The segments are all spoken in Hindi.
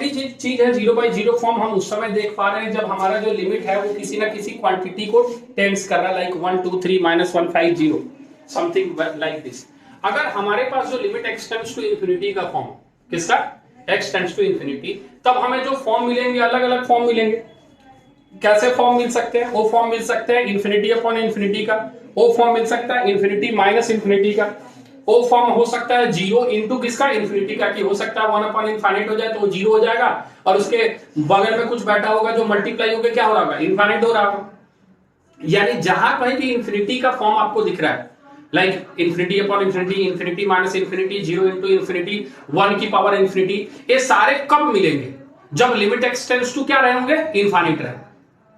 पहली चीज है 0/0 फॉर्म हम उस समय देख पा रहे हैं जब हमारा जो लिमिट है वो किसी ना किसी क्वांटिटी को टेंस कर रहा है, लाइक 1 2 3 -150 समथिंग लाइक दिस। अगर हमारे पास जो limit x tends to infinity का फॉर्म, किसका, x टेंड्स टू इंफिनिटी, तब हमें जो फॉर्म मिलेंगे अलग अलग फॉर्म मिलेंगे। कैसे फॉर्म मिल सकते हैं? वो फॉर्म मिल सकते हैं इंफिनिटी अपॉन इंफिनिटी का, वो फॉर्म मिल सकता है इंफिनिटी माइनस इंफिनिटी का, वो फॉर्म हो सकता है 0 इंटू किसका, इंफिनिटी का, कि हो सकता है 1 अपॉन इनफाइनाइट हो जाए तो वो 0 हो जाएगा और उसके बगल में कुछ बैठा होगा जो मल्टीप्लाई होकर क्या हो रहा होगा, इनफाइनाइट हो रहा होगा। यानी जहां कहीं भी इंफिनिटी का फॉर्म आपको दिख रहा है, like infinity upon infinity, infinity minus infinity, 0 into infinity, 1 की पावर इंफिनिटी, ये सारे कब मिलेंगे? जब लिमिट एक्स टेंड्स टू क्या रहे होंगे, इनफाइनाइट रहे,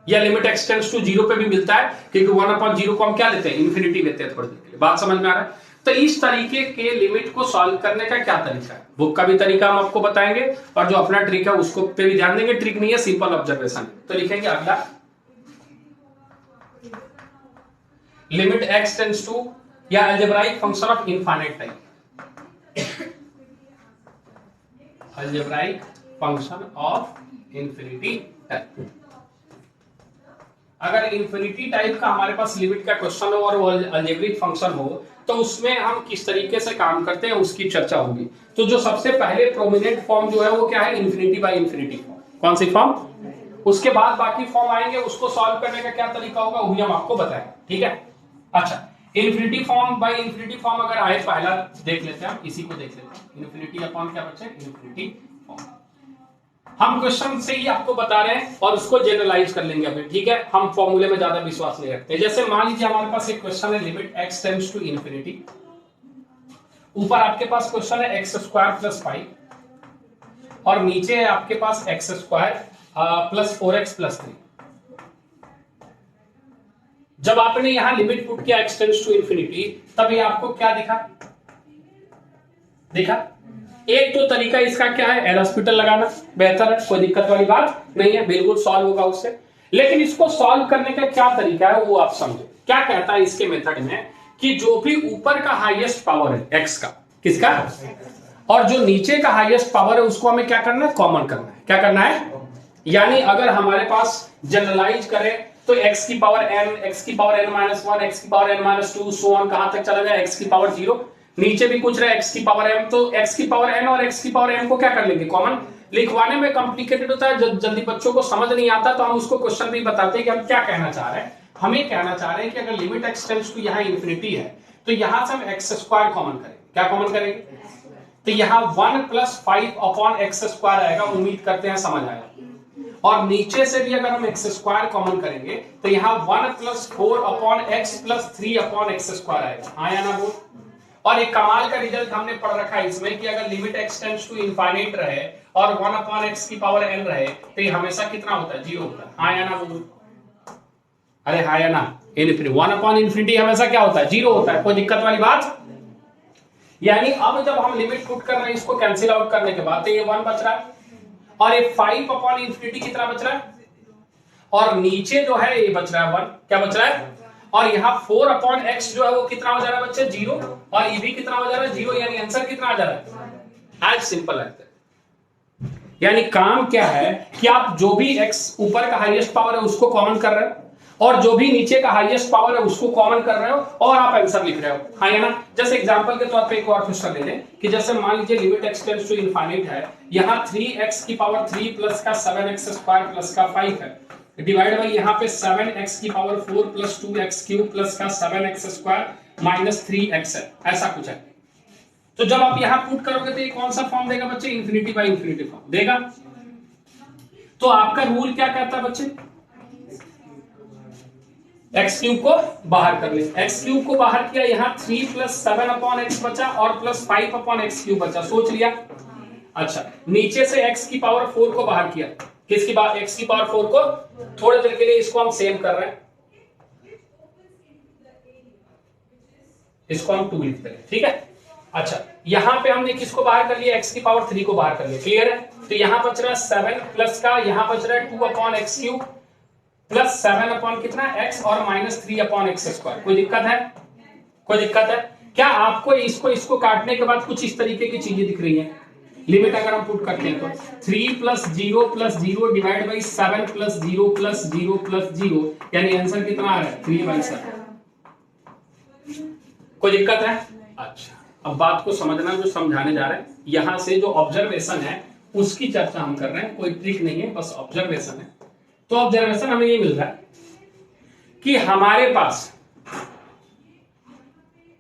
या लिमिट एक्स टेंड्स टू 0 पे भी मिलता है क्योंकि 1 अपॉन 0 को हम क्या लेते हैं, इंफिनिटी लेते हैं थोड़ी देर के लिए। बात समझ में आ रहा है? तो इस तरीके के लिमिट को सॉल्व करने का क्या तरीका है, बुक का भी तरीका हम आपको बताएंगे और जो अपना ट्रिक है उसको पे भी ध्यान देंगे। ट्रिक नहीं है, सिंपल ऑब्जर्वेशन। तो लिखेंगे अगला, लिमिट एक्स टेंड्स टू या algebraic function of infinite type, algebraic function of infinity type. अगर इंफिनिटी टाइप का हमारे पास लिमिट का क्वेश्चन हो और वो अलजेब्रिक फंक्शन हो तो उसमें हम किस तरीके से काम करते हैं उसकी चर्चा होगी। तो जो सबसे पहले प्रोमिनेंट फॉर्म जो है वो क्या है, इंफिनिटी बाय इंफिनिटी फॉर्म। कौन सी फॉर्म? उसके बाद बाकी फॉर्म आएंगे, उसको सॉल्व करने का क्या तरीका होगा वो भी हम आपको बताएंगे, ठीक है। अच्छा, infinity form by infinity form अगर आए, पहला देख लेते हैं हम, इसी को देख लेते हैं, इंफिनिटी अपॉन क्या बच्चे, इंफिनिटी फॉर्म। हम क्वेश्चन से ही आपको बता रहे हैं और उसको जनरलाइज कर लेंगे अभी, ठीक है। हम फॉर्मूले में ज्यादा विश्वास नहीं रखते। जैसे मान लीजिए हमारे पास एक क्वेश्चन है limit x tends to infinity, ऊपर आपके पास क्वेश्चन है x² + 5 और नीचे है आपके पास x² + 4x + 3। जब आपने यहां लिमिट पुट किया x टेंड्स टू इंफिनिटी, तब ये आपको क्या दिखा? एक तो तरीका इसका क्या है, एल हॉस्पिटल लगाना, बेहतर है, कोई दिक्कत वाली बात नहीं है, बिल्कुल सॉल्व होगा उससे। लेकिन इसको सॉल्व करने का क्या तरीका है वो आप समझो। क्या कहता है इसके मेथड में कि जो भी ऊपर का हाईएस्ट पावर है x का, किसका, और जो नीचे का हाईएस्ट पावर है उसको हमें क्या करना है, कॉमन करना है। क्या करना है? यानी अगर हमारे पास जनरलाइज करें तो x की पावर n, x की पावर n - 1, x की पावर n - 2, सो ऑन, कहां तक चला गया, x की पावर 0। नीचे भी कुछ रहा x की पावर m, तो x की पावर n और x की पावर m को क्या कर लेंगे, कॉमन। लिखवाने में कॉम्प्लिकेटेड होता है, जल्दी बच्चों को समझ नहीं आता तो हम उसको क्वेश्चन भी बताते हैं कि हम क्या कहना चाह रहे हैं। हमें कहना चाह रहे हैं कि अगर लिमिट x टेंड्स टू यहाँ इंफिनिटी है तो यहां से हम x² कॉमन करेंगे। क्या कॉमन करेंगे? तो यहाँ 1 + 5 अपॉन x² आएगा, उम्मीद करते हैं समझ आएगा। और नीचे से भी अगर हम x² कॉमन करेंगे तो यहाँ 1 + 4 अपॉन x + 3 अपॉन x² आएगा। हाँ या ना बोल? और एक कमाल का रिजल्ट हमने पढ़ रखा है इसमें कि अगर limit x tends to infinite रहे और 1 अपॉन x की पावर n रहे तो ये हमेशा कितना होता है, 0 होता है। हाँ या ना बोलो? अरे हाँ या ना? इनफिनिटी 1 अपॉन इंफिनिटी हमेशा क्या होता है, 0 होता है, कोई दिक्कत वाली बात। यानी अब जब हम लिमिट पुट कर रहे हैं इसको कैंसिल आउट करने के बाद तो ये 1 बच रहा है और ये 5 अपॉन इंफिनिटी कितना बच रहा है, और नीचे जो है ये बच रहा है 1। क्या बच रहा है? और यहाँ 4 अपॉन x जो है वो कितना हो जा रहा है बच्चे, 0, और ये भी कितना हो जा रहा है, 0। यानी आंसर कितना आ जा रहा है, एज सिंपल एज दैट। यानी काम क्या है कि आप जो भी x ऊपर का हाईएस्ट पावर है उसको कॉमन कर रहे हो और जो भी नीचे का हाईएस्ट पावर है उसको कॉमन कर रहे हो और आप आंसर लिख रहे हो। हाँ या ना? जैसे एग्जांपल के तौर पे एक और क्वेश्चन ले लें कि जैसे मान लीजिए limit x tends to infinite है, यहाँ 3x की पावर 3 प्लस का 7x² प्लस का 5 है, डिवाइड बाई यहाँ पे 7x की पावर 4 प्लस 2x³ प्लस का 7x² माइनस 3x है, ऐसा कुछ है। तो जब आप यहां पुट करोगे तो ये कौन सा फॉर्म देगा बच्चे, इंफिनिटी बाय इंफिनिटी फॉर्म देगा। तो आपका रूल क्या कहता है बच्चे, x³ को बाहर कर ले। x³ को बाहर किया, यहाँ 3 + 7 अपॉन x बचा और प्लस 5 अपॉन x³ बचा, सोच लिया। अच्छा, नीचे से x की पावर 4 को बाहर किया, किसकी बात, x की पावर 4 को। थोड़ी देर के लिए इसको हम सेम कर रहे हैं, इसको हम 2 लिखते हैं, ठीक है। अच्छा, यहां पे हमने किसको बाहर कर लिया, x की पावर 3 को बाहर कर लिया, क्लियर है। तो यहां बच रहा है 7 प्लस का, यहां बच रहा है 2 अपॉन x³ प्लस 7 अपॉन कितना x और माइनस 3 अपॉन x²। कोई दिक्कत है? कोई दिक्कत है क्या आपको? इसको काटने के बाद कुछ इस तरीके की चीजें दिख रही हैं, लिमिट अगर हम पुट करते हैं तो 3 plus 0 divide by 7 plus 0 plus 0 plus 0, यानी आंसर कितना आ रहा है 3/7। कोई दिक्कत है? अच्छा, अब बात को समझना, जो समझाने जा रहे हैं यहां से जो ऑब्जर्वेशन है उसकी चर्चा हम कर रहे हैं, कोई ट्रिक नहीं है, बस ऑब्जर्वेशन है। तो ऑब्जर्वेशन हमें ये मिल रहा है कि हमारे पास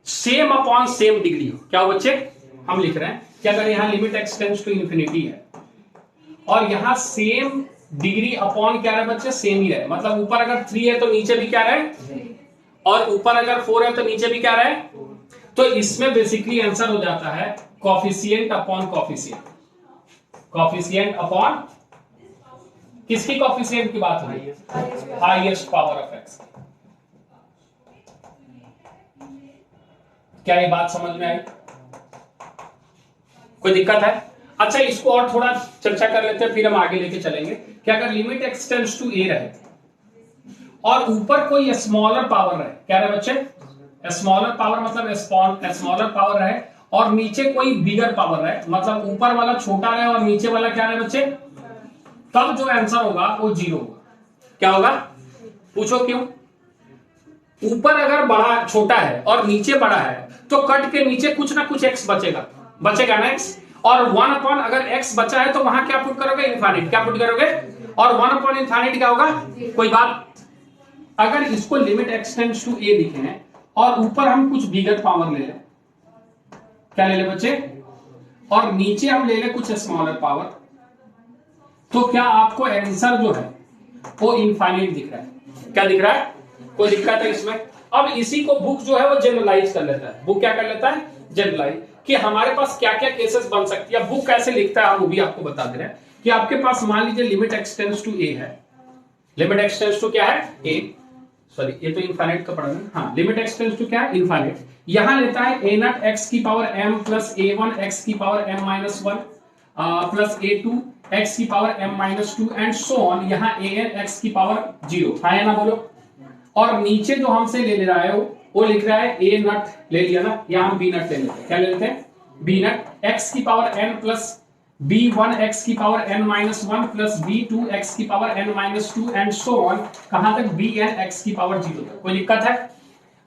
सेम अपॉन सेम डिग्री हो। क्या हो बच्चे? हम लिख रहे हैं कि अगर यहां limit x tends to infinity है और यहां सेम डिग्री अपॉन क्या रहे बच्चे? सेम ही रहे, मतलब ऊपर अगर 3 है तो नीचे भी क्या रहे, और ऊपर अगर 4 है तो नीचे भी क्या रहे, तो इसमें बेसिकली आंसर हो जाता है coefficient upon coefficient. Coefficient upon किसकी कॉफिशिएंट की बात हो रही है? Highest power of x. क्या ये बात समझ में आई? कोई दिक्कत है? अच्छा, इसको और थोड़ा चर्चा कर लेते हैं, फिर हम आगे लेके चलेंगे कि अगर लिमिट एक्स टेंड्स टू ए रहे और ऊपर कोई स्मॉलर पावर रहे, क्या रहे बच्चे? स्मॉलर पावर मतलब स्मॉलर पावर रहे, और नीचे कोई बिगर पावर रहे, मतलब ऊपर वाला छोटा रहे और नीचे वाला क्या रहे बच्चे? तब जो आंसर होगा वो 0 होगा। क्या होगा? पूछो क्यों? ऊपर अगर बड़ा छोटा है और नीचे बड़ा है तो कट के नीचे कुछ ना कुछ x बचेगा ना x, और 1 अपॉन अगर x बचा है तो वहां क्या पुट करोगे? इनफाइनाइट। क्या पुट करोगे? और 1 अपॉन इनफाइनाइट क्या होगा? कोई बात। अगर इसको लिमिट एक्स टेंड्स टू ए लिखे और ऊपर हम कुछ बिगर पावर ले लें, क्या ले ले बच्चे? और नीचे हम ले ले कुछ स्मॉलर पावर, तो क्या आपको आंसर जो है वो इनफाइनाइट दिख रहा है? क्या दिख रहा है? कोई दिक्कत है इसमें? अब इसी को बुक जो है वो जनरलाइज कर लेता है। बुक क्या कर लेता है? जनरलाइज, कि हमारे पास क्या क्या केसेस बन सकती है। बुक कैसे लिखता है वो भी आपको बता दे रहे हैं कि आपके पास मान लीजिए लिमिट एक्स टेंड्स टू ए है। लिमिट एक्स टेंड्स टू क्या है? ए, सॉरी ये तो इनफाइनाइट का पढ़ा है। हाँ, लिमिट एक्स टेंड्स टू क्या है? इनफाइनाइट। यहां लेता है a नॉट एक्स की power m plus a1 X की power m minus 1 plus a2 X की power m minus 2 and so on. यहां an एक्स की पावर 0 है ना, बोलो। और नीचे जो हमसे ले रहा है वो लिख रहा है a नॉट, ले लिया ना, यहां हम b नॉट ले लेते हैं। क्या ले लेते हैं? b नॉट एक्स की power n plus b1 X की power n minus 1 plus b2 X की power n minus 2 and so on, कहां तक? bn एक्स की पावर 0 तक। कोई दिक्कत है?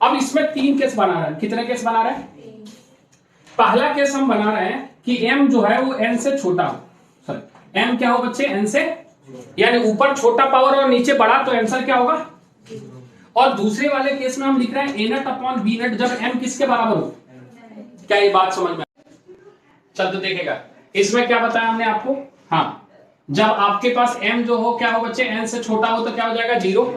अब इसमें 3 केस बना रहे हैं। कितने केस बना रहे हैं? पहला केस हम बना रहे हैं कि m जो है वो n से छोटा हो। सॉरी, m क्या हो बच्चे? n से, यानी ऊपर छोटा पावर और नीचे बड़ा, तो आंसर क्या होगा? और दूसरे वाले केस में हम लिख रहे हैं a not upon b not जब m किसके बराबर हो। क्या ये बात समझ में? चल तो देखेगा, इसमें क्या बताया हमने आपको? हाँ, जब आपके पास m जो हो क्या हो बच्चे? n से छोटा हो तो क्या हो जाएगा? 0।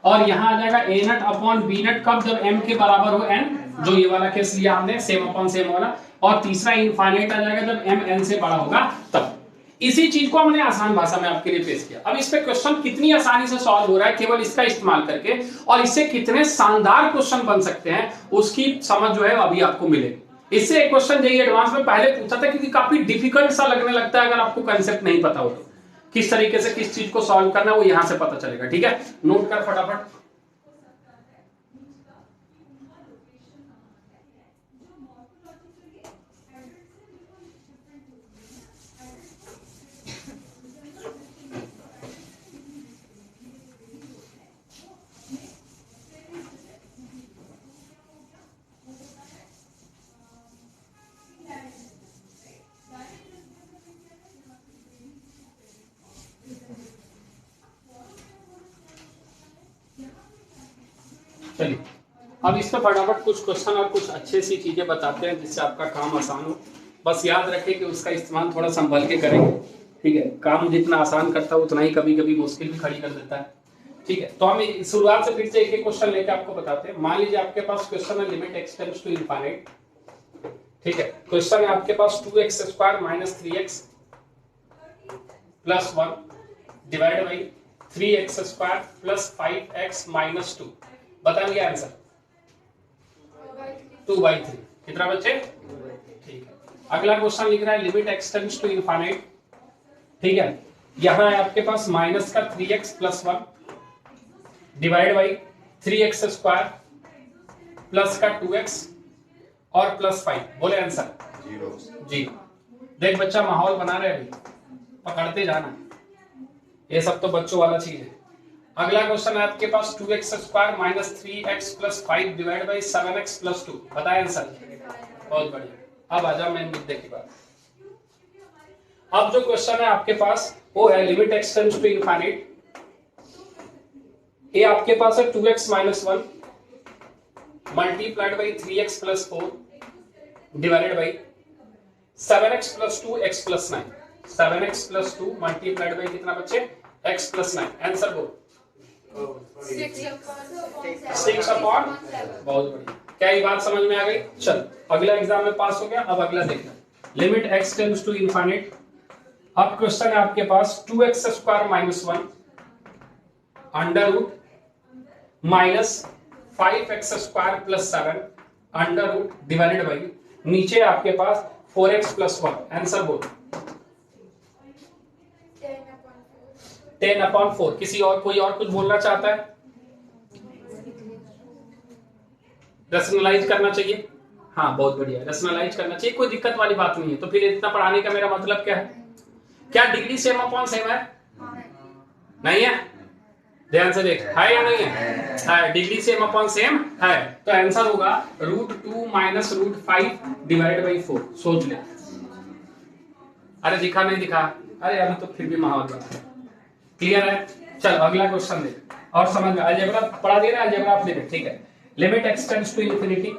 और यहां आ जाएगा a not upon b not कब? जब m के बराबर हो n, जो ये वाला केस लिया हमने सेम अपॉन सेम वाला। और तीसरा इनफाइनाइट आ जाएगा जब m n से बड़ा होगा तब। इसी चीज को हमने आसान भाषा में आपके लिए पेश किया। अब इस पे क्वेश्चन कितनी आसानी से सॉल्व हो रहा है केवल इसका इस्तेमाल करके, और इससे कितने शानदार क्वेश्चन बन सकते हैं उसकी समझ जो है अभी आपको मिलेगी। इससे एक क्वेश्चन जेईई एडवांस में पहले पूछा था क्योंकि काफी डिफिकल्ट सा लगने लगता है अगर आपको कंसेप्ट नहीं पता हो तो। किस तरीके से किस चीज को सॉल्व करना है वो यहां से पता चलेगा। ठीक है, नोट कर फटाफट। चलिए, अब इस पर फटाफट कुछ क्वेश्चन और कुछ अच्छे सी चीजें बताते हैं जिससे आपका काम आसान हो। बस याद रखें कि उसका इस्तेमाल थोड़ा संभल के करेंगे। ठीक है, काम जितना आसान करता है उतना ही कभी कभी मुश्किल भी खड़ी कर देता है। ठीक है, तो हम शुरुआत से फिर से एक एक क्वेश्चन लेके आपको बताते हैं। मान लीजिए आपके पास क्वेश्चन है limit x tends to infinite. ठीक है, क्वेश्चन है आपके पास 2x² minus 3x plus 1 divide by 3x² plus 5x minus 2। बताएंगे आंसर 2/3। कितना बच्चे? ठीक है, अगला क्वेश्चन लिख रहा है limit x tends to infinite. ठीक है, यहां है आपके पास माइनस का 3x plus 1 divide by 3x² plus का 2x और प्लस 5। बोले आंसर 0। देख बच्चा माहौल बना रहे अभी, पकड़ते जाना, ये सब तो बच्चों वाला चीज है। अगला क्वेश्चन है आपके पास 2x² minus 3x plus 5 divide by 7x plus 2, बताए आंसर। बहुत बढ़िया। अब आ जाओ मेन मुद्दे की बात। अब जो क्वेश्चन है आपके पास वो है limit x tends to infinite. ये आपके पास है 2x minus 1 multiplied by 3x plus 4 divided by 7x plus 2 x plus 9। 7x plus 2 multiplied by कितना बच्चे x प्लस 9। आंसर बोल। 6 अपॉन। बहुत बढ़िया। क्या ये बात समझ में आ गई? चल अगला एग्जाम में पास हो गया। अब अगला देखना, limit x tends to infinite. अब क्वेश्चन है आपके पास 2x² minus 1 under root minus 5x² plus 7 under root divided by, नीचे आपके पास 4x प्लस 1। आंसर बोल। 10/4। किसी और कोई और कुछ बोलना चाहता है? रैशनलाइज करना चाहिए। हाँ बहुत बढ़िया, रैशनलाइज करना चाहिए, कोई दिक्कत वाली बात नहीं है। तो फिर इतना पढ़ाने का मेरा मतलब क्या है? क्या डिग्री सेम अपॉन सेम है? नहीं है? ध्यान से देख, है या नहीं है? है। डिग्री सेम अपॉन सेम है, तो आंसर होगा √2 माइनस √5 डिवाइड बाई 4। सोच ले। अरे दिखा नहीं दिखा? अरे अभी तो फिर भी माहौल बना। क्लियर है? चल अगला क्वेश्चन देख और समझ में। अलजेब्रा पढ़ा दे रहा है, अलजेब्रा आप लिमिट, ठीक है। Limit x tends to infinity.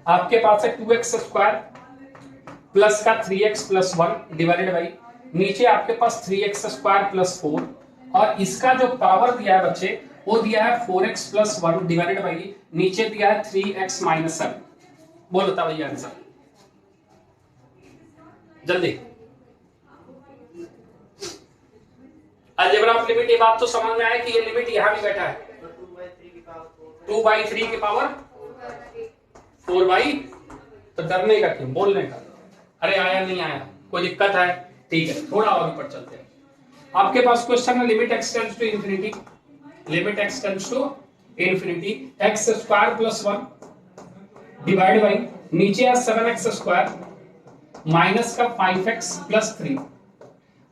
आपके पास है 2x² प्लस का 3x प्लस 1 डिवाइडेड बाई, नीचे आपके पास 3x² प्लस 4 और इसका जो पावर दिया है बच्चे वो दिया है 4x प्लस 1 डिवाइडेड बाई, नीचे दिया है 3x माइनस 7। बोल बता भैया आंसर जल्दी। अलजेब्रा ऑफ लिमिट, ये बात तो समझ में आया कि ये लिमिट यहां भी बैठा है 2/3 की पावर 4/, तो डरने का क्यों, बोलने का। अरे आया नहीं आया, कोई दिक्कत है? ठीक है, थोड़ा और ऊपर चलते हैं। आपके पास क्वेश्चन है limit x tends to infinity. Limit x tends to infinity x² plus 1 divide by, नीचे है 7x² माइनस का 5x प्लस 3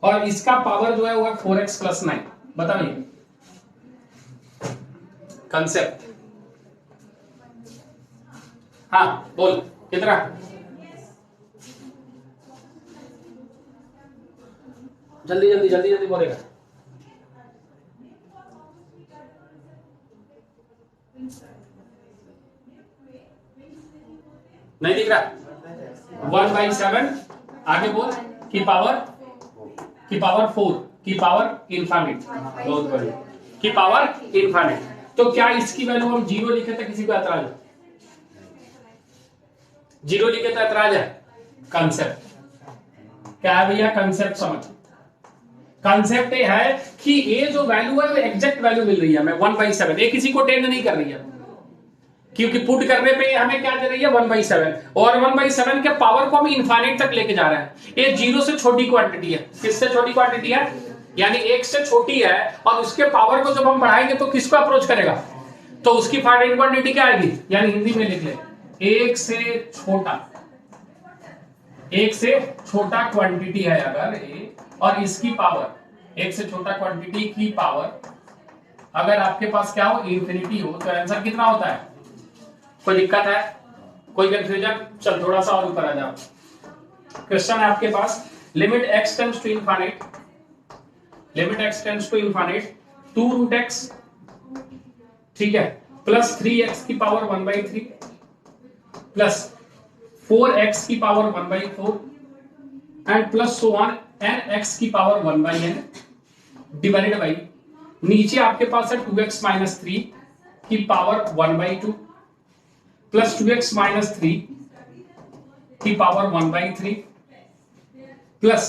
और इसका पावर जो है वो है 4x प्लस 9। बताइए कंसेप्ट। हाँ बोल कितना? जल्दी जल्दी जल्दी जल्दी बोलेगा। नहीं दिख रहा? 1/7 आगे बोल की पावर 4 की पावर इनफाइनाइट। बहुत बढ़िया, की पावर इनफाइनाइट। तो क्या इसकी वैल्यू हम 0 लिखे तो किसी को ऐतराज है? 0 लिखे तो ऐतराज है? कंसेप्ट क्या है भैया? कंसेप्ट समझ। कंसेप्ट ये है कि ये जो वैल्यू है वो एग्जैक्ट वैल्यू मिल रही है हमें 1/7। ये किसी को टेंड नहीं कर रही है, क्योंकि पुट करने पे हमें क्या दे रही है 1/7 और 1/7 के पावर को हम इनफाइनाइट तक लेके जा रहे हैं। ये 0 से छोटी क्वांटिटी है। किससे छोटी क्वांटिटी है? यानी 1 से छोटी है और उसके पावर को जब हम बढ़ाएंगे तो किसको अप्रोच करेगा? तो उसकी फाइनाइट क्वांटिटी क्या आएगी? यानी हिंदी में लिख ले 1 से छोटा क्वांटिटी है अगर ये, और इसकी पावर 1 से छोटा क्वांटिटी की पावर अगर आपके पास क्या हो इंफिनिटी हो, तो आंसर कितना होता है? कोई दिक्कत है? कोई कंफ्यूजन? चल थोड़ा सा और ऊपर आ जाओ। क्वेश्चन है आपके पास limit x tends to infinite. Limit x tends to infinite 2√x, ठीक है, प्लस 3x की पावर 1/3 प्लस 4x की power 1/4 and plus so on nx की पावर 1/n डिवाइडेड बाई, नीचे आपके पास है 2x माइनस 3 की पावर 1/2 प्लस 2x माइनस 3 की power 1/3 plus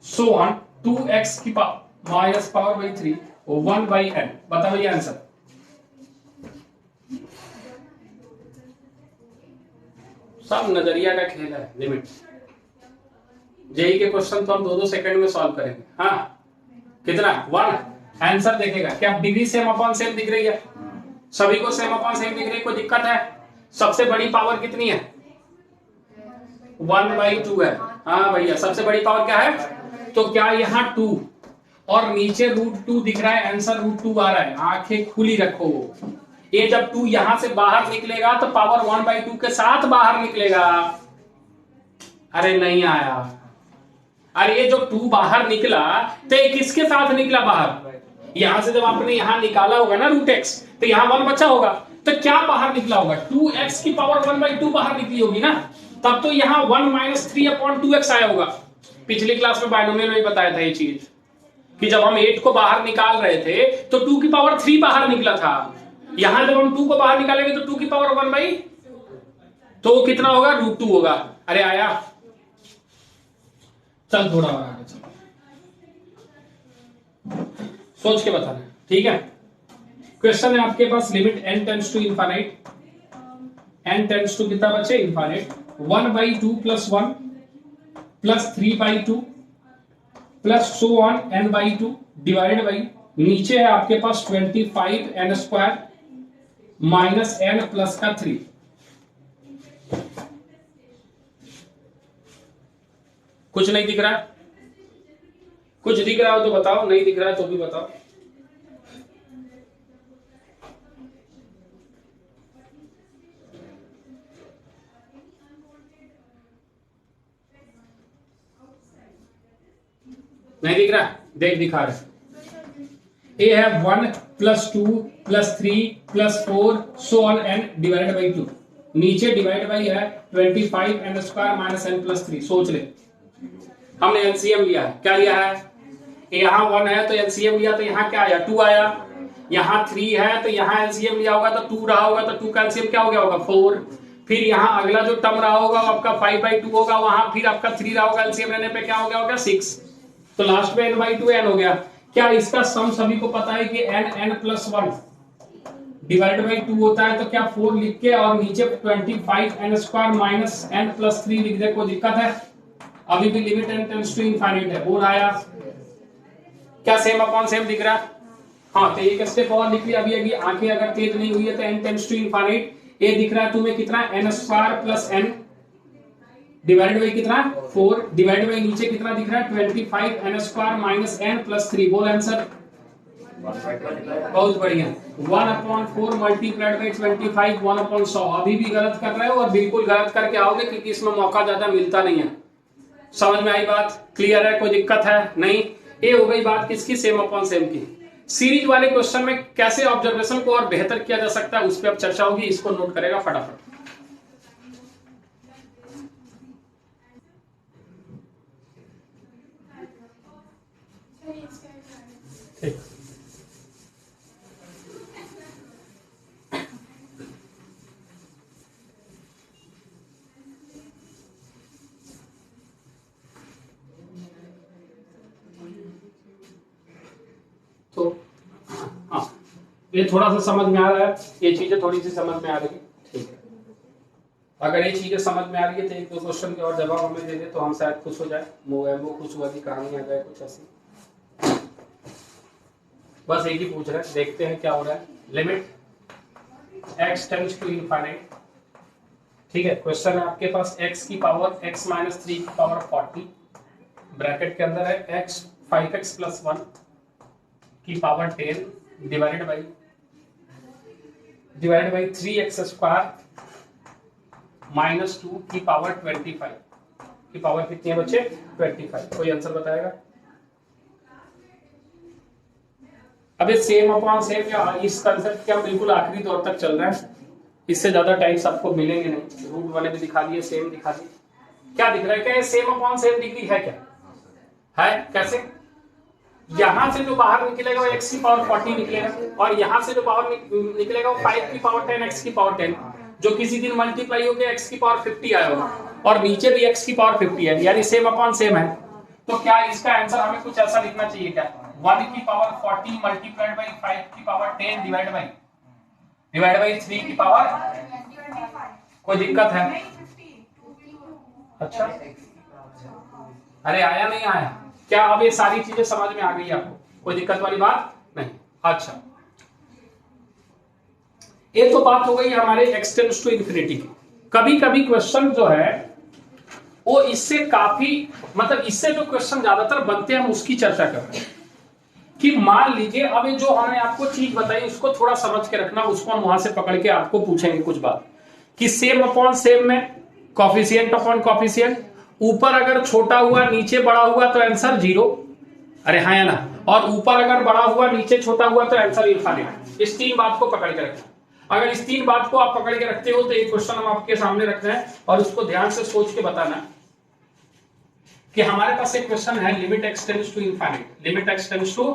so on 2x की power minus power by 3 1/n। बता भैया आंसर। सब नजरिया का खेल है। लिमिट जेई के क्वेश्चन तो हम 2-2 सेकंड में सॉल्व करेंगे। हाँ कितना? 1। आंसर देखेगा क्या डिग्री सेम अपॉन सेम दिख रही है? सभी को सेम अपॉन सेम दिख रही है? कोई दिक्कत है? सबसे बड़ी पावर कितनी है? 1/2 है। हाँ भैया, सबसे बड़ी पावर क्या है? तो क्या यहाँ 2 और नीचे √2 दिख रहा है, आंसर √2 आ रहा है। आंखें खुली रखो। ये जब 2 यहां से बाहर निकलेगा तो पावर 1/2 के साथ बाहर निकलेगा। अरे नहीं आया। अरे ये जो 2 बाहर निकला तो ये किसके साथ निकला बाहर? यहां से जब आपने यहां निकाला होगा ना √x, तो यहां 1 बचा होगा, तो क्या बाहर निकला होगा? 2x की पावर 1/2 बाहर निकली होगी ना, तब तो यहाँ 1 - 3/2x आया होगा। पिछली क्लास में बायनोमियल में बताया था ये चीज कि जब हम 8 को बाहर निकाल रहे थे तो 2 की पावर 3 बाहर निकला था। यहां जब हम 2 को बाहर निकालेंगे तो 2 की पावर 1/, तो कितना होगा? √2 होगा। अरे आया? चल थोड़ा और आगे चल, सोच के बताना, ठीक है। क्वेश्चन है आपके पास, limit n tends to infinite, n tends to कितना बचे? Infinite. 1/2 + 1 + 3/2 plus so on n/2 divided by, नीचे है आपके पास 25n² माइनस n प्लस का 3। कुछ नहीं दिख रहा? कुछ दिख रहा हो तो बताओ, नहीं दिख रहा है तो भी बताओ। नहीं दिख रहा? देख, दिखा रहे। ए है 1 + 2 + 3 + 4 so on n divided by 2, नीचे डिवाइड बाई है 25n² माइनस n प्लस 3। सोच ले, हमने एलसीएम लिया है। क्या लिया है? यहाँ 1 है तो एलसीएम लिया, तो यहाँ क्या आया? 2 आया। यहाँ 3 है तो यहाँ एलसीएम लिया होगा तो 2 रहा होगा, तो 2 का एलसीएम क्या हो गया होगा? 4। फिर यहाँ अगला जो टर्म रहा होगा वो आपका 5/2 होगा, वहां फिर आपका 3 रहा होगा, एलसीएम लेने पे क्या हो गया होगा? 6। तो लास्ट में n/2 n हो गया। क्या इसका सम सभी को पता है कि n + 1 डिवाइड बाई 2 होता है? तो क्या 4 लिख के और नीचे 25n² माइनस n प्लस 3 लिख दे, कोई दिक्कत है? अभी भी limit n tends to infinite है। बोल आया? क्या सेम अपॉन सेम दिख रहा है? हाँ, तो एक स्टेप और लिख लिया। अभी आंखें अगर तेज नहीं हुई है तो n टेंड्स टू इनफाइनाइट, ये दिख रहा है तुम्हें कितना? n² + n डिवाइडेड बाई कितना? 4 डिवाइड बाई नीचे कितना दिख रहा है? 25n² minus n plus 3। बोल आंसर। बहुत बढ़िया। 1/4 मल्टीप्लाइड बाई 25 1/100। अभी भी गलत कर रहे हो और बिल्कुल गलत करके आओगे क्योंकि इसमें मौका ज्यादा मिलता नहीं है। समझ में आई बात? क्लियर है? कोई दिक्कत है? नहीं। ये हो गई बात किसकी? सेम अपॉन सेम की। सीरीज वाले क्वेश्चन में कैसे ऑब्जर्वेशन को और बेहतर किया जा सकता है उस पर अब चर्चा होगी। इसको नोट करेगा फटाफट। ठीक। तो हाँ, ये थोड़ा सा समझ में आ रहा है, ये चीजें थोड़ी सी समझ में आ रही है। ठीक है, अगर ये चीजें समझ में आ रही है तो 1-2 क्वेश्चन के और जवाब हमें दे दे तो हम शायद खुश हो जाए। वो खुश हुआ की कहानी आ जाए कुछ ऐसी। बस एक ही पूछ रहे हैं, देखते हैं क्या हो रहा है। Limit x tends to infinite. ठीक है, क्वेश्चन है आपके पास x की पावर x - 3 की पावर 40 ब्रैकेट के अंदर है x 5x + 1 की पावर 10 डिवाइडेड बाई 3x² - 2 की पावर 25 की पावर कितनी है बच्चे? 25। कोई आंसर बताएगा? अबे सेम अपॉन सेम या इस कंसेप्ट के हम बिल्कुल आखिरी दौर तक चल रहे हैं, इससे ज्यादा टाइम सबको मिलेंगे नहीं। रूट वाले भी दिखा दिए, सेम दिखा दिए। क्या दिख रहा है? क्या सेम अपॉन सेम डिग्री है? क्या है? कैसे? यहां से जो बाहर निकलेगा वो x की पावर 40 निकलेगा और यहां से जो बाहर निकलेगा वो 5 की पावर 10 x की पावर 10, जो किसी दिन मल्टीप्लाई होकर x की पावर 50 आया होगा और नीचे भी x की पावर 50 है, यानी सेम अपॉन सेम है। तो क्या इसका आंसर हमें कुछ ऐसा लिखना चाहिए? क्या 1 की पावर 40 मल्टीप्लाइड बाई 5 की पावर 10 डिवाइड बाई 3 की पावर? कोई दिक्कत है? अच्छा, अरे आया नहीं आया? क्या अब ये सारी चीजें समझ में आ गई आपको? कोई दिक्कत वाली बात नहीं? अच्छा, ये तो बात हो गई हमारे x टेंड्स टू इन्फिनिटी की। कभी कभी क्वेश्चन जो है वो इससे काफी, मतलब इससे जो क्वेश्चन ज्यादातर बनते हैं हम उसकी चर्चा कर रहे हैं। कि मान लीजिए अब ये जो हमने आपको चीज बताई उसको थोड़ा समझ के रखना, उसको हम वहां से पकड़ के आपको पूछेंगे कुछ बात कि सेम अपॉन सेम में कॉफिशिएंट अपॉन कॉफिशिएंट, ऊपर अगर छोटा हुआ नीचे बड़ा हुआ तो आंसर 0, अरे हाँ या ना, और ऊपर अगर बड़ा हुआ नीचे छोटा हुआ तो आंसर इनफाइनाइट। इस 3 बात को पकड़ के रखना। अगर इस 3 बात को आप पकड़ के रखते हो तो एक क्वेश्चन हम आपके सामने रख रहे हैं और उसको ध्यान से सोच के बताना कि हमारे पास एक क्वेश्चन है limit x tends to infinite, limit x tends to,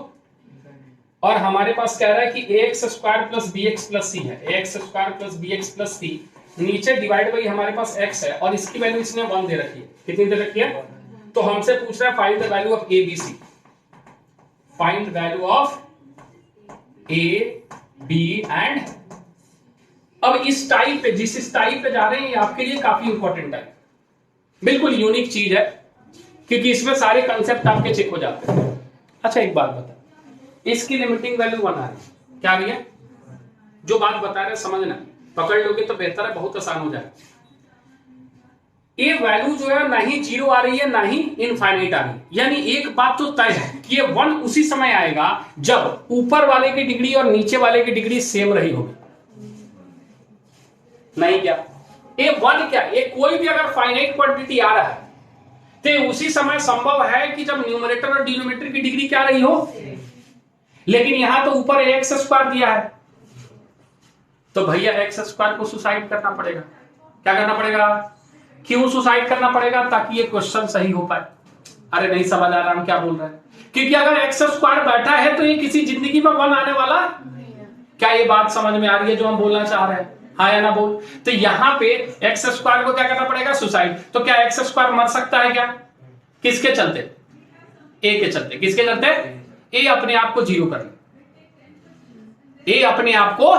और हमारे पास कह रहा है कि ax square plus bx plus c है, ax square plus bx plus c, नीचे डिवाइड बाई हमारे पास x है और इसकी वैल्यू इसने 1 दे रखी है। कितनी दे रखी है? तो हमसे पूछ रहा है find the value of a b c, find value of a b and. अब इस टाइप पे, जिस टाइप पे जा रहे हैं ये आपके लिए काफी इंपॉर्टेंट है, बिल्कुल यूनिक चीज है क्योंकि इसमें सारे कंसेप्ट आपके चेक हो जाते हैं। अच्छा एक बात बता, इसकी लिमिटिंग वैल्यू 1 आ रही है, क्या आ रही है? जो बात बता रहे समझना, पकड़ लोगे तो बेहतर है, बहुत आसान हो जाए। ये वैल्यू जो है ना ही 0 आ रही है ना ही इनफाइनाइट आ रही है, यानी एक बात तो तय है कि ये 1 उसी समय आएगा जब ऊपर वाले की डिग्री और नीचे वाले की डिग्री सेम रही होगी। नहीं क्या ये 1 क्या, ये कोई भी अगर फाइनाइट क्वांटिटी आ रहा है तो उसी समय संभव है कि जब न्यूमरेटर और डिनोमिनेटर की डिग्री क्या रही हो, लेकिन यहां तो ऊपर एक्स स्क्वायर दिया है तो भैया एक्स स्क्वायर को सुसाइड करना पड़ेगा। क्या करना पड़ेगा? क्यों सुसाइड करना पड़ेगा? ताकि ये क्वेश्चन सही हो पाए। अरे नहीं समझ आ रहा हम क्या बोल रहे हैं, क्योंकि अगर एक्स स्क्वायर बैठा है तो ये किसी जिंदगी में 1 आने वाला। क्या ये बात समझ में आ रही है जो हम बोलना चाह रहे हैं? हाँ या ना बोल। तो यहां पे एक्स स्क्वायर को क्या करना पड़ेगा? सुसाइड। तो क्या एक्स स्क्वायर मर सकता है क्या? किसके चलते? ए के चलते। किसके चलते? ए अपने आप को 0 कर ले, ए अपने आप को,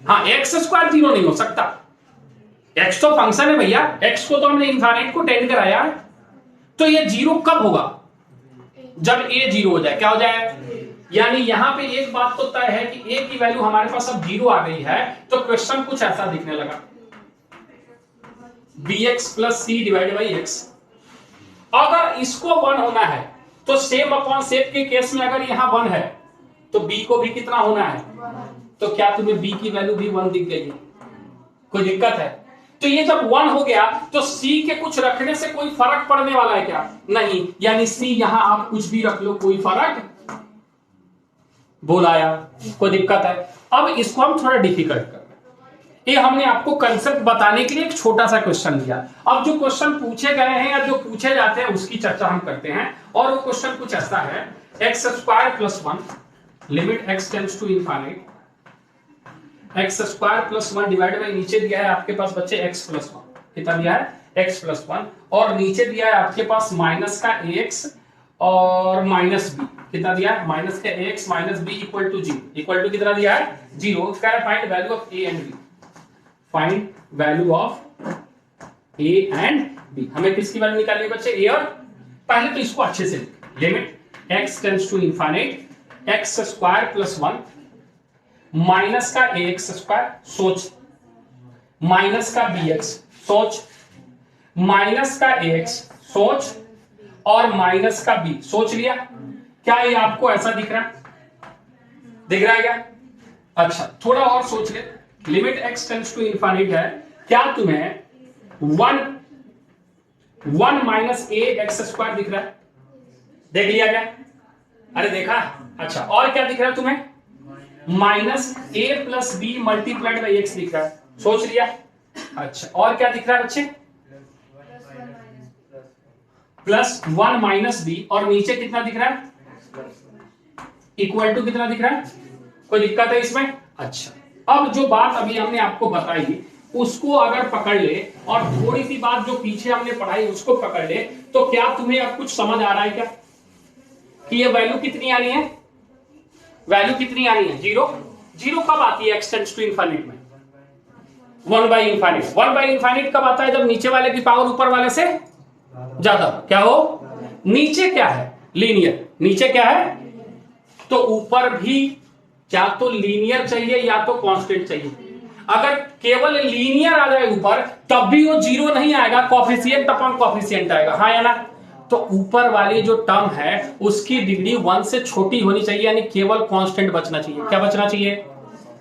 हाँ एक्स स्क्वायर 0 नहीं हो सकता, एक्स तो फंक्शन है भैया, एक्स को तो हमने इनफाइनाइट को टेंड कराया है, तो ये 0 कब होगा? जब ए 0 हो जाए। क्या हो जाए? यानी यहां पे एक बात तो तय है कि ए की वैल्यू हमारे पास अब 0 आ गई है, तो क्वेश्चन कुछ ऐसा दिखने लगा, bx plus c divide by x. अगर इसको 1 होना है तो सेम अपॉन सेम के केस में अगर यहां 1 है तो b को भी कितना होना है? तो क्या तुम्हें b की वैल्यू भी 1 दिख गई? कोई दिक्कत है? तो ये जब 1 हो गया तो c के कुछ रखने से कोई फर्क पड़ने वाला है क्या? नहीं, यानी c यहां आप कुछ भी रख लो कोई फर्क बोलाया, कोई दिक्कत है? अब इसको हम थोड़ा डिफिकल्ट कर, ये हमने आपको कंसेप्ट बताने के लिए एक छोटा सा क्वेश्चन दिया। अब जो क्वेश्चन पूछे गए हैं या जो पूछे जाते हैं उसकी चर्चा हम करते हैं, और वो क्वेश्चन कुछ ऐसा है, x square plus 1 limit x tends to infinite, x square plus 1 divide by नीचे दिया है आपके पास बच्चे एक्स प्लस 1, कितना दिया है? एक्स प्लस 1, और नीचे दिया है आपके पास माइनस का एक्स और माइनस बी, कितना दिया है? माइनस का x minus b equal to 0, equal to कितना दिया है? 0। Find value of a and b, find value of a and b. हमें किसकी वैल्यू निकालनी है बच्चे? ए और, पहले तो इसको अच्छे से लिख, limit x tends to infinite x square plus 1 minus का ए एक्स स्क्वायर, सोच, माइनस का बी एक्स, सोच, माइनस का ए एक्स, सोच, और माइनस का बी, सोच लिया। क्या ये आपको ऐसा दिख रहा है? दिख रहा है क्या? अच्छा थोड़ा और सोच ले, limit x tends to infinite है, क्या तुम्हें 1 माइनस ए एक्स स्क्वायर दिख रहा है? देख लिया क्या? अरे देखा? अच्छा और क्या दिख रहा है तुम्हें? Minus a plus b multiplied by x दिख रहा है, सोच लिया। अच्छा और क्या दिख रहा है बच्चे? प्लस 1 माइनस बी, और नीचे कितना दिख रहा है? इक्वल टू कितना दिख रहा है? कोई दिक्कत है इसमें? अच्छा अब जो बात अभी हमने आपको बताई उसको अगर पकड़ ले और थोड़ी सी बात जो पीछे हमने पढ़ाई उसको पकड़ ले, तो क्या तुम्हें अब कुछ समझ आ रहा है क्या कि ये वैल्यू कितनी आनी है? वैल्यू कितनी आनी है? 0। 0 कब आती है एक्स टेंड्स टू इनफाइनाइट में? 1 बाई इनफाइनाइट। 1 बाई इनफाइनाइट कब आता है? जब नीचे वाले की पावर ऊपर वाले से ज्यादा। क्या हो? नीचे क्या है? लीनियर। नीचे क्या है? तो ऊपर भी क्या तो लीनियर चाहिए या तो कांस्टेंट चाहिए। अगर केवल लीनियर आ जाए ऊपर तब भी वो जीरो नहीं आएगा, कॉफिशिएंट अपॉन कॉफिशिएंट आएगा, हाँ या ना। तो ऊपर वाली जो टर्म है उसकी डिग्री 1 से छोटी होनी चाहिए, यानी केवल कांस्टेंट बचना चाहिए। क्या बचना चाहिए?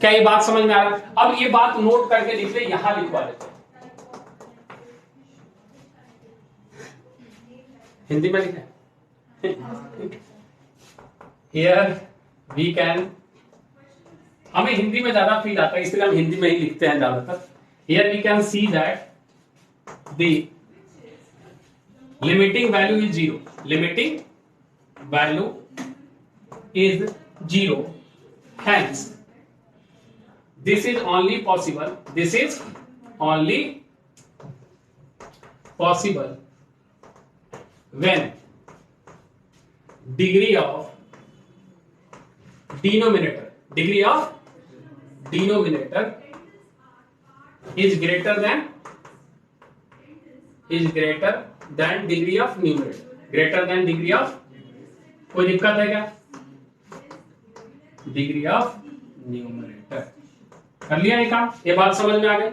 क्या ये बात समझ में आ रहा है? अब ये बात नोट करके लिख ले, यहां लिखवा देते, हिंदी में लिखे। हियर वी कैन, हमें हिंदी में ज्यादा फील आता है इसलिए हम हिंदी में ही लिखते हैं ज्यादातर। Here we can see that the limiting value is zero, limiting value is zero, hence this is only possible, this is only possible when degree of denominator is greater than degree of numerator, greater than degree of, कोई दिक्कत है क्या? Degree of numerator. कर लिया ये काम, ये बात समझ में आ गई।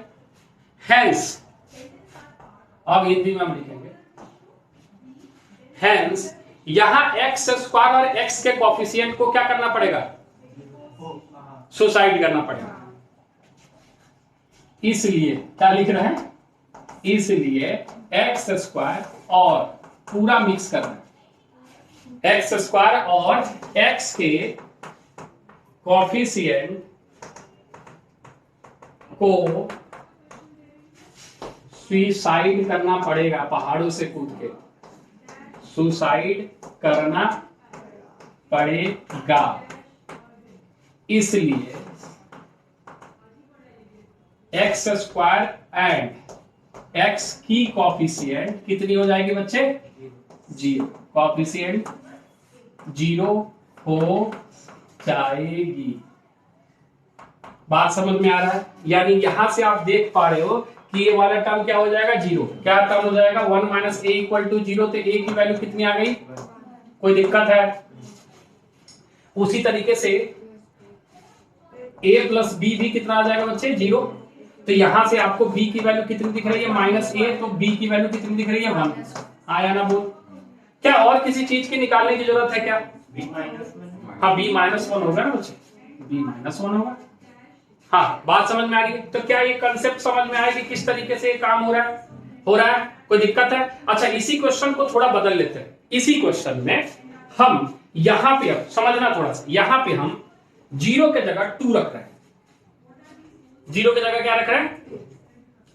हेंस, अब हिंदी में हम लिखेंगे, हेंस यहां एक्स स्क्वायर और एक्स के कोफिशिएंट को क्या करना पड़ेगा? सुसाइड करना पड़ेगा। इसलिए क्या लिख रहे हैं? इसलिए एक्स स्क्वायर और पूरा मिक्स करना, एक्स स्क्वायर और एक्स के कोफिशिएंट को सुसाइड करना पड़ेगा, पहाड़ों से कूद के सुसाइड करना पड़ेगा। इसलिए एक्स स्क्वायर एंड एक्स की कोफिशिएंट कितनी हो जाएगी बच्चे? जीरो, कोफिशिएंट जीरो हो जाएगी। बात समझ में आ रहा है? यानी यहां से आप देख पा रहे हो कि ये वाला टर्म क्या हो जाएगा? जीरो। क्या टर्म हो जाएगा? 1 minus a equal to zero. तो ए की वैल्यू कितनी आ गई? कोई दिक्कत है? उसी तरीके से ए प्लस बी भी कितना आ जाएगा बच्चे? जीरो। तो यहां से आपको बी की वैल्यू कितनी दिख रही है? माइनस ए। तो बी की वैल्यू कितनी दिख रही है? 1। आया ना बोल? क्या और किसी चीज की निकालने की जरूरत है क्या? हाँ, b माइनस 1 होगा ना बच्चे, b माइनस 1 होगा। हाँ, बात समझ में आ गई? तो क्या ये कंसेप्ट समझ में आएगी किस तरीके से ये काम हो रहा है? कोई दिक्कत है? अच्छा, इसी क्वेश्चन को थोड़ा बदल लेते हैं। इसी क्वेश्चन में हम यहां पे, अब समझना थोड़ा सा, यहां पे हम जीरो के जगह 2 रख रहे हैं। जीरो के जगह क्या रख रहे हैं?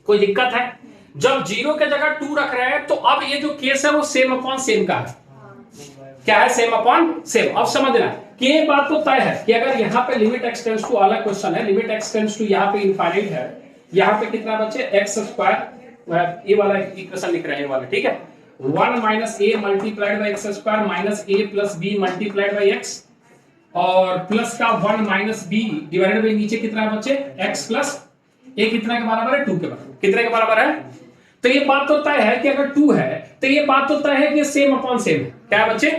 कोई दिक्कत है? जब जीरो के जगह 2 रख रहे हैं तो अब ये जो केस है वो सेम अपॉन सेम का है। क्या है? Same upon same. अब समझना कि ये बात तो तय है कि अगर यहाँ पे लिमिट एक्स टेंड्स टू, अलग क्वेश्चन है, लिमिट एक्स टेंड्स टू यहाँ पे इनफाइनाइट है, यहाँ पे कितना बच्चे? एक्स स्क्वायर, ये वाला इक्वेशन लिख रहे हैं, ये वाला, ठीक है। 1 minus a multiplied by x square minus a plus b multiplied by x, और प्लस का 1 माइनस बी डिवाइडेड बाई नीचे कितना है बच्चे? एक्स प्लस ए कितना के बराबर है? 2 के बराबर। कितने के बराबर है? तो ये बात तो तय है कि अगर 2 है तो ये बात तो तय है कि सेम अपॉन सेम है। क्या है बच्चे?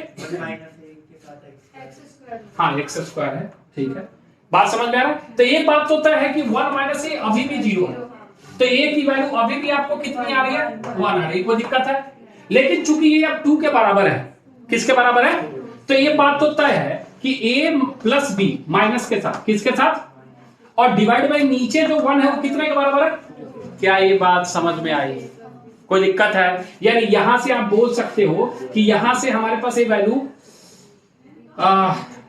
हाँ, एक्स स्क्वायर है, ठीक है। बात समझ में आ रहा है? तो ये बात तो तय है कि 1 माइनस ए अभी भी 0 है, तो ए की वैल्यू अभी भी आपको कितनी आ रही है? 1 आ रही है। कोई दिक्कत है? लेकिन चूंकि ये अब 2 के बराबर है, किसके बराबर है? तो ये बात तो तय है कि a प्लस बी माइनस के साथ, किसके साथ? और डिवाइड बाई नीचे जो 1 है वो कितने के बराबर है? क्या ये बात समझ में आई? कोई दिक्कत है? यानी यहां से आप बोल सकते हो कि यहां से हमारे पास ये value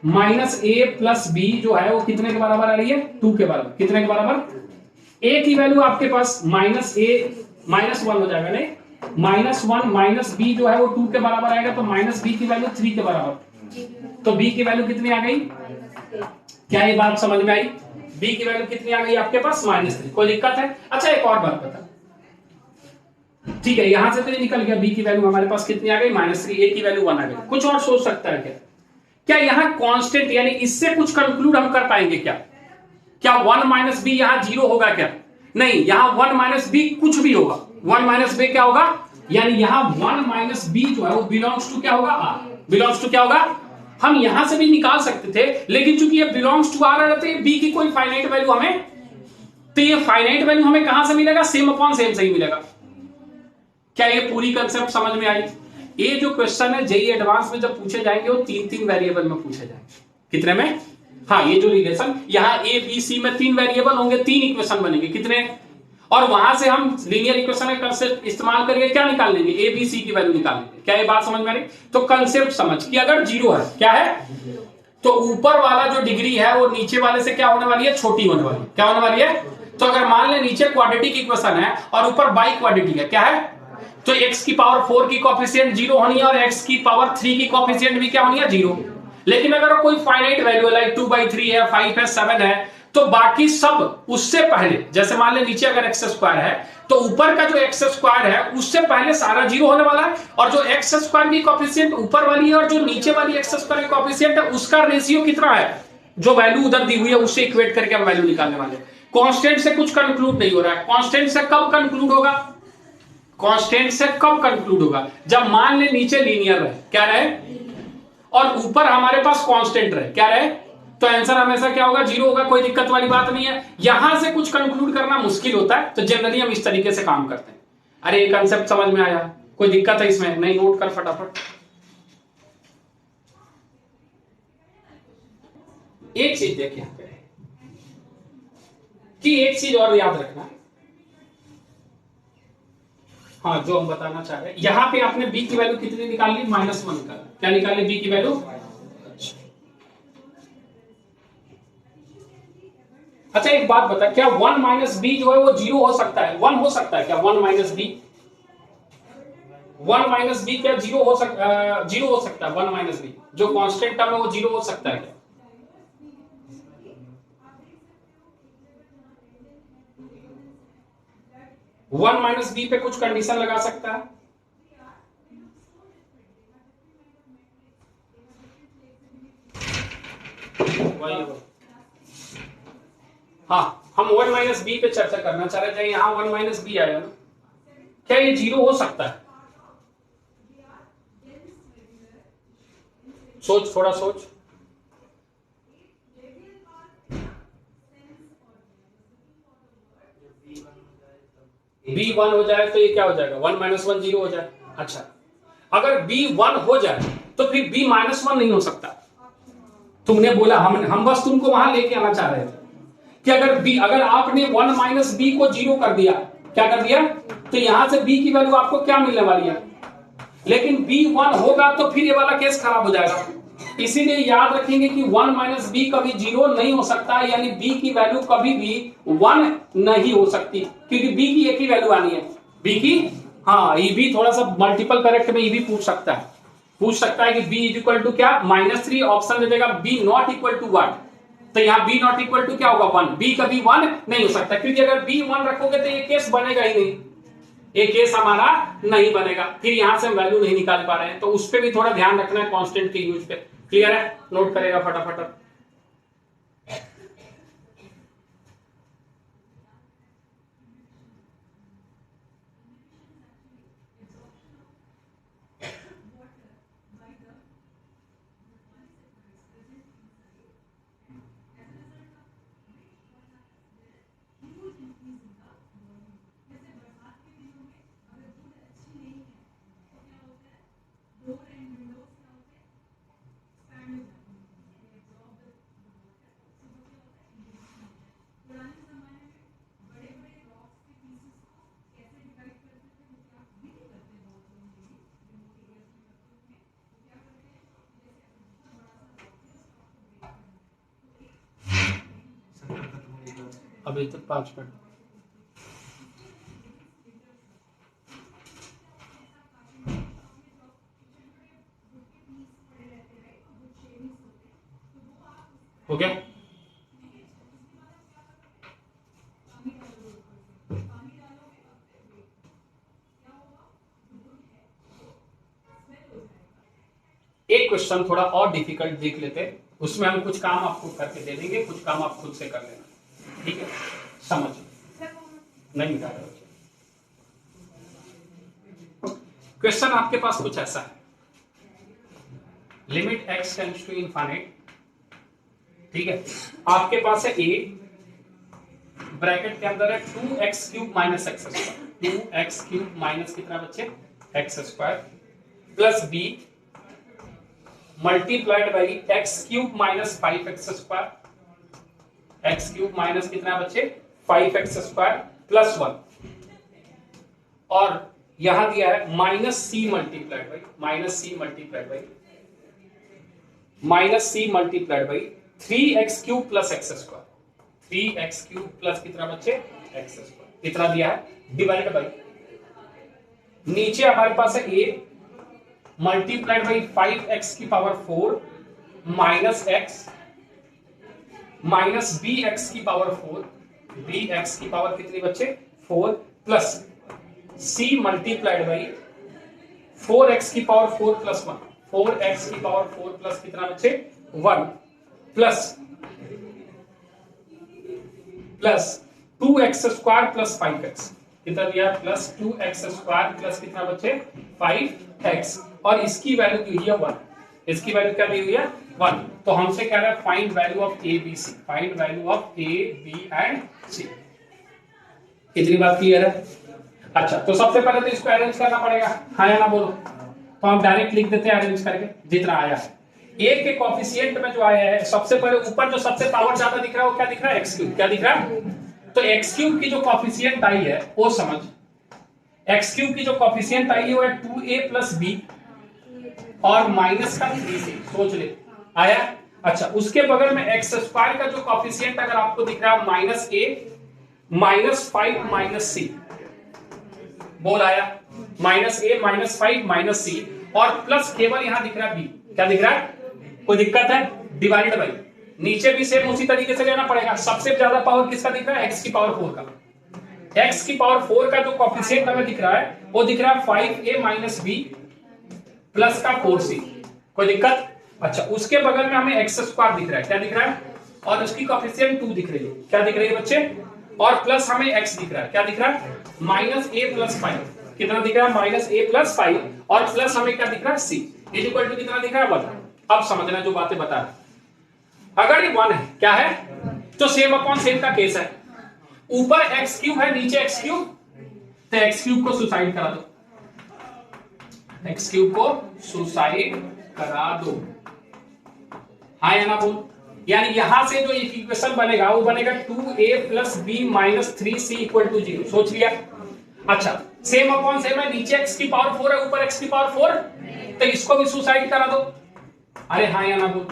minus a plus B जो है वो कितने के बराबर आ रही है? 2 के बराबर। कितने के बराबर? ए की वैल्यू आपके पास माइनस ए माइनस 1 हो जाएगा, नहीं, माइनस 1 माइनस बी जो है वो 2 के बराबर आएगा, तो माइनस बी की वैल्यू 3 के बराबर। तो बी की वैल्यू कितनी आ गई? क्या ये बात समझ में आई? बी की वैल्यू कितनी आ गई आपके पास? -3। कोई दिक्कत है? अच्छा, एक और बात बता, ठीक है, यहां से तो ये निकल गया, बी की वैल्यू हमारे पास कितनी आ गई? -3। ए की वैल्यू 1 आ गई। कुछ और सोच सकता है क्या? क्या यहाँ कांस्टेंट, यानी इससे कुछ कंक्लूड हम कर पाएंगे क्या? क्या 1 माइनस बी यहाँ 0 होगा क्या? नहीं, यहाँ 1 माइनस बी कुछ भी होगा। 1 माइनस बी क्या होगा? यानी यहाँ 1 माइनस बी जो है वो बिलोंग्स टू क्या होगा? आर। बिलोंग्स टू क्या होगा? हम यहां से भी निकाल सकते थे, लेकिन चूंकि ये बिलोंग्स टू आर रहते हैं, बी की कोई फाइनाइट वैल्यू हमें तो ये फाइनाइट वैल्यू हमें कहां से मिलेगा? सेम अपॉन सेम से ही मिलेगा। क्या ये पूरी कंसेप्ट समझ में आई? ये जो क्वेश्चन है जेईई एडवांस में जब पूछे जाएंगे वो 3-3 वेरिएबल में पूछे जाएंगे। कितने में? हाँ, ये जो रिलेशन यहां ए बी सी में 3 वेरिएबल होंगे, 3 इक्वेशन बनेंगे। कितने? और वहां से हम लीनियर इक्वेशन का कंसेप्ट इस्तेमाल करके क्या निकाल लेंगे? ए बी सी की वैल्यू निकाल लेंगे। क्या ये बात समझ में आ रही? तो कंसेप्ट समझ कि अगर जीरो है, क्या है, तो ऊपर वाला जो डिग्री है वो नीचे वाले से क्या होने वाली है? छोटी होने वाली है। क्या होने वाली है? तो अगर मान ले नीचे क्वाड्रेटिक इक्वेशन है और ऊपर बाई क्वाड्रेटिक है, क्या है, तो x की पावर 4 की कोएफिशिएंट 0 होनी है और x की पावर 3 की कोएफिशिएंट भी क्या होनी है? 0। लेकिन अगर कोई फाइनाइट वैल्यू लाइक 2/3 है, 5 है, 7 है, तो बाकी सब उससे पहले, जैसे मान ले नीचे अगर एक्स स्क्वायर है तो ऊपर का जो एक्स स्क्वायर है उससे पहले सारा 0 होने वाला है, और जो एक्स स्क्वायर की कोएफिशिएंट ऊपर वाली है और जो नीचे वाली एक्स स्क्वायर की कोएफिशिएंट है उसका रेशियो कितना है, जो वैल्यू उधर दी हुई है उससे इक्वेट करके हम वैल्यू निकालने वाले हैं। कांस्टेंट से कुछ कंक्लूड नहीं हो रहा है। कांस्टेंट से कब कंक्लूड होगा? कांस्टेंट से कब कंक्लूड होगा? जब मान ले नीचे लीनियर रहे, क्या रहे, और ऊपर हमारे पास कांस्टेंट रहे, क्या रहे, तो आंसर हमेशा क्या होगा? 0 होगा। कोई दिक्कत वाली बात नहीं है। यहां से कुछ कंक्लूड करना मुश्किल होता है, तो जनरली हम इस तरीके से काम करते हैं। अरे ये कंसेप्ट समझ में आया? कोई दिक्कत है इसमें? नहीं, नोट कर फटाफट। एक चीज देखिए कि एक चीज और याद रखना, हाँ, जो हम बताना चाह रहे हैं, यहां पे आपने b की वैल्यू कितनी निकाल ली? -1 निकाला। क्या निकाल ली? b की वैल्यू। अच्छा एक बात बता, क्या 1 - b जो है वो 0 हो सकता है? 1 हो सकता है क्या? 1 - b, 1 - b क्या 0 हो सकता है? 0 हो सकता है 1 - b, जो कांस्टेंट टर्म है वो 0 हो सकता है क्या? वन माइनस बी पे कुछ कंडीशन लगा सकता है? हाँ, हम 1 - बी पे चर्चा करना चाह रहे थे। यहां 1 - बी आया ना, क्या ये 0 हो सकता है? सोच, थोड़ा सोच। b 1 हो जाए तो ये क्या हो जाएगा? 1 - 1 0 हो जाए। अच्छा, अगर b 1 हो जाए तो फिर b -1 नहीं हो सकता। तुमने बोला, हम बस तुमको वहां लेके आना चाह रहे थे कि अगर आपने 1 - b को 0 कर दिया, क्या कर दिया, तो यहां से b की वैल्यू आपको क्या मिलने वाली है? लेकिन b 1 होगा तो फिर ये वाला केस खराब हो जाएगा। इसीलिए याद रखेंगे कि 1 - b कभी 0 नहीं हो सकता, यानी b की वैल्यू कभी भी 1 नहीं हो सकती, क्योंकि b की एक ही वैल्यू आनी है। b की, हाँ, ये भी थोड़ा सा मल्टीपल करेक्ट में ये भी पूछ सकता है कि b इक्वल टू क्या? -3 ऑप्शन दे देगा, b नॉट इक्वल टू 1, तो यहाँ b नॉट इक्वल टू क्या होगा? 1। b कभी 1 नहीं हो सकता, क्योंकि अगर b 1 रखोगे तो ये केस बनेगा ही नहीं, ये केस हमारा नहीं बनेगा, फिर यहां से हम वैल्यू नहीं निकाल पा रहे हैं। तो उस पर भी थोड़ा ध्यान रखना है, कांस्टेंट के यूज पे। क्लियर है? नोट करेगा फटाफट। अभी तक 5 मिनट। हो गया? एक क्वेश्चन थोड़ा और डिफिकल्ट देख लेते हैं, उसमें हम कुछ काम आपको करके दे देंगे, कुछ काम आप खुद से कर लेना, ठीक है? समझ नहीं मिटा रहे। क्वेश्चन आपके पास कुछ ऐसा है, limit x tends to infinite, ठीक है? आपके पास है a, ब्रैकेट के अंदर है 2x³ minus x², 2x³ minus कितना बच्चे x² plus b multiplied by x³ minus 5x², x³ minus कितना बच्चे 5x² प्लस 1, और यहां दिया है minus c multiplied by minus c multiplied by 3x³ plus x², 3x³ plus कितना बच्चे x², कितना दिया है डिवाइड बाई, नीचे हमारे पास है a मल्टीप्लाइड बाई 5x की power 4 minus x minus bx की पावर 4, bx की पावर कितनी बच्चे 4 plus c multiplied by 4x की पावर 4 प्लस 1, 4x की पावर 4 प्लस कितना बच्चे 1 प्लस 2x² प्लस 5x, कितना दिया प्लस 2x² प्लस कितना बच्चे 5x, और इसकी वैल्यू दी हुई है 1, इसकी वैल्यू क्या दी हुई है 1। तो हमसे कह रहा है find value of A B C, find value of A B and C. इतनी बात क्लियर है? अच्छा, तो सबसे पहले तो इसको अरेंज करना पड़ेगा, हाँ या ना बोलो। तो हम डायरेक्ट लिख देते हैं अरेंज करके जितना आया है। ए के कोफिशिएंट में जो आया है, सबसे पहले ऊपर जो सबसे पावर ज्यादा दिख रहा है वो क्या दिख रहा है x³, क्या दिख रहा है? तो x³ की जो कोफिशिएंट आई है वो समझ, x³ की जो कोफिशिएंट आई है वो है 2a प्लस b और माइनस का 3c, सोच ले आया। अच्छा, उसके बगल में x² का जो कोफिशिएंट अगर आपको दिख रहा है minus a minus 5 minus c, बोल आया minus a minus 5 minus c, और प्लस केवल यहां दिख रहा है b, क्या दिख रहा है? कोई दिक्कत है? डिवाइडेड बाई, नीचे भी सेम उसी तरीके से लेना पड़ेगा। सबसे ज्यादा पावर किसका दिख रहा है? x की पावर 4 का, x की पावर 4 का जो कोफिशिएंट हमें दिख रहा है वो दिख रहा है 5a माइनस b प्लस का 4c, कोई दिक्कत? अच्छा, उसके बगल में हमें x² दिख रहा है, क्या दिख रहा है? और उसकी कोफिशिएंट 2 दिख रही है, क्या दिख रही है बच्चे? और प्लस हमें x दिख रहा है, क्या दिख रहा है? माइनस a प्लस 5, कितना दिख रहा है? माइनस a प्लस 5, और प्लस हमें क्या दिख रहा है? c इज इक्वल टू कितना दिख रहा है? 1। अब समझना जो बातें बता रहा, अगर ये 1 है, क्या है? तो सेम अपॉन सेम का केस है, ऊपर x³ है नीचे x³, तो x³ को सुसाइड करा दो, x³ को सुसाइड करा दो, हाँ या ना बोल। यानी यहां से जो इक्वेशन बनेगा वो बनेगा 2a plus b minus 3c equal to 0, सोच लिया। अच्छा, सेम अपॉन सेम है, नीचे x की पावर 4 है ऊपर x की पावर 4, तो इसको भी सुसाइड करा दो, अरे हाँ या ना बोल।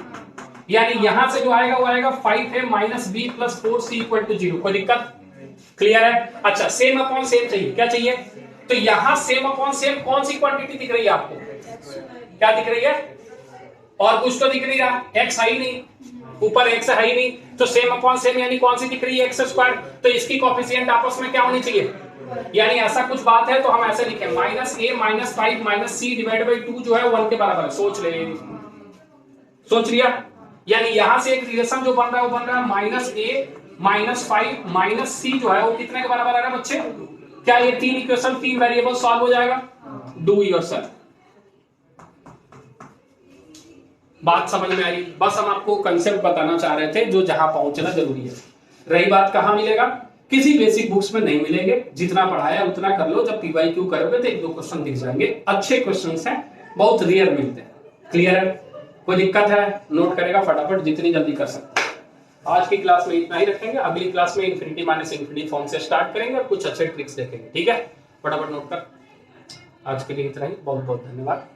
यानी यहां से जो आएगा वो आएगा 5a minus b plus 4c equal to 0, कोई दिक्कत? क्लियर है? अच्छा, सेम अपॉन सेम चाहिए, क्या चाहिए? तो यहां सेम अपॉन सेम कौन सी क्वांटिटी दिख रही है आपको? क्या दिख रही है? और कुछ तो दिख नहीं रहा, x है ही नहीं, ऊपर x है ही नहीं, तो सेम अपॉन सेम यानी कौन सी दिख रही है? x², तो इसकी कोफिशिएंट आपस में क्या होनी चाहिए? यानी ऐसा कुछ बात है तो हम ऐसे लिखें minus a minus 5 minus c divide by 2 जो है 1 के बराबर है, सोच ले, सोच लिया। यानी यहां से एक रिलेशन जो बन रहा है वो बन रहा है minus a minus 5 minus c जो है वो कितने के बराबर आ रहा है बच्चे? क्या ये 3 इक्वेशन 3 वेरिएबल सॉल्व हो जाएगा? Do yourself. बात समझ में आई? बस हम आपको कंसेप्ट बताना चाह रहे थे जो जहां पहुंचना जरूरी है। रही बात कहां मिलेगा, किसी बेसिक बुक्स में नहीं मिलेंगे, जितना पढ़ाया उतना कर लो। जब पीवाईक्यू करोगे तो 1-2 क्वेश्चन दिख जाएंगे, अच्छे क्वेश्चंस हैं, बहुत रेयर मिलते हैं। क्लियर है? कोई दिक्कत है? नोट करेगा फटाफट जितनी जल्दी कर सकते। आज की क्लास में इतना ही रखेंगे, अगली क्लास में इन्फिनिटी माइनस इन्फिनिटी फॉर्म से स्टार्ट करेंगे और कुछ अच्छे ट्रिक्स देखेंगे। ठीक है, फटाफट नोट कर। आज के लिए इतना ही, बहुत बहुत धन्यवाद।